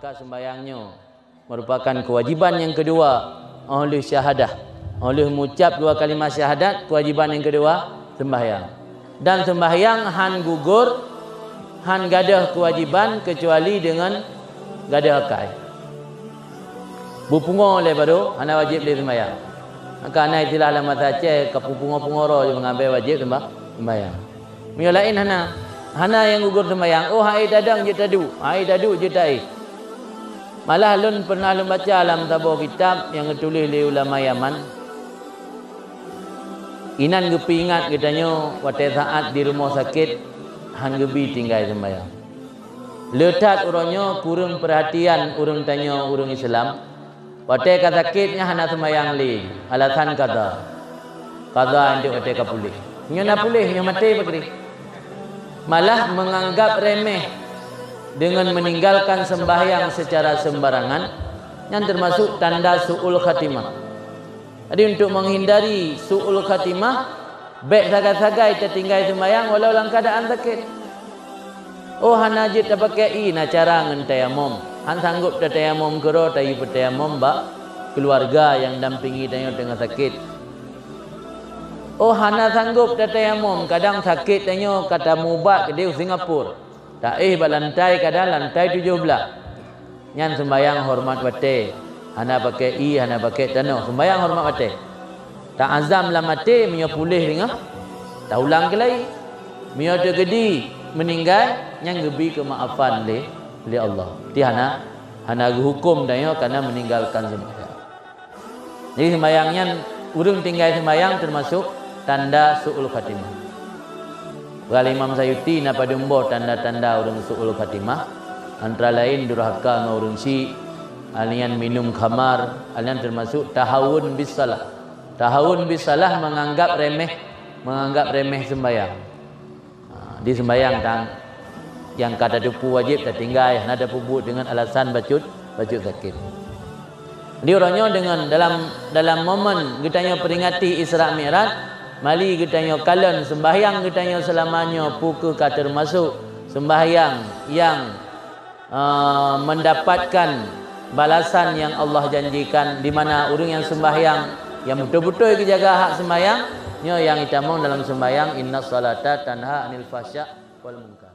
maka sembahyangnya merupakan kewajiban yang kedua oleh syahadah. Oleh mengucap 2 kalimat syahadat, kewajiban yang kedua sembahyang. Dan sembahyang han gugur, han gadah kewajiban kecuali dengan gadah akai. Bupungo le baru ana wajib le sembahyang. Maka ana itilah alamat aceh kepupungo-pungoro je mengambil wajib sembahyang. Mio lain hana yang gugur sembahyang. Oh hai dadang je tadu, hai dadu je tai. Malah lun pernah lun baca alam tabur kitab yang ditulis oleh ulama Yaman. Inan gepi ingat katanya waktu saat di rumah sakit han gebi tinggal sembahyang. Letat orangnya kurang perhatian urang tanya urang Islam. Waktu sakitnya hana sembahyang li. Alasan kata untuk waktu pulih. Nya nak pulih, nya mati bakri. Malah menganggap remeh dengan meninggalkan sembahyang secara sembarangan yang termasuk tanda su'ul khatimah. Jadi untuk menghindari su'ul khatimah, baik sagai-sagai tertinggal sembahyang walau dalam keadaan sakit. Oh hana jit tak pakai na cara ngan tayamum. Han sanggup tak tayamum kero tayi tayamum ba keluarga yang dampingi tanya tengah sakit. Oh hana sanggup tak tayamum, kadang sakit tanya kata mubat ke dia Singapura. Tak balantai kadang lantai 17. Nyan sembahyang hormat wate. Hana pakai hana pakai tanah. Sembahyang hormat wate. Tak azam lah mati mio pulih dengan tak ulang ke lagi. Mio tergedi meninggal yang gebi kemaafan le Allah. Ti hana hukum daya karena meninggalkan sembahyang. Jadi sembahyangnya urang tinggal sembahyang termasuk tanda su'ul khatimah. Kalau Imam Sayuti napa dumbo tanda-tanda orang su'ul khatimah antara lain durhaka dengan orang si, alian minum khamar, alian termasuk tahawun bis salah. Tahawun bis salah menganggap remeh sembahyang. Di sembahyang yang kata dupu wajib tak tinggal, nada pubut dengan alasan bacut sakit. Dia orangnya dengan dalam momen kitanya peringati Isra Mi'raj, mali kitanya kalen sembahyang kitanya selamanya puka kata termasuk sembahyang yang mendapatkan balasan yang Allah janjikan, di mana orang yang sembahyang yang betul-betul jaga hak sembahyang nya yang itamong dalam sembahyang inna salata tanha anil fasya wal munkar.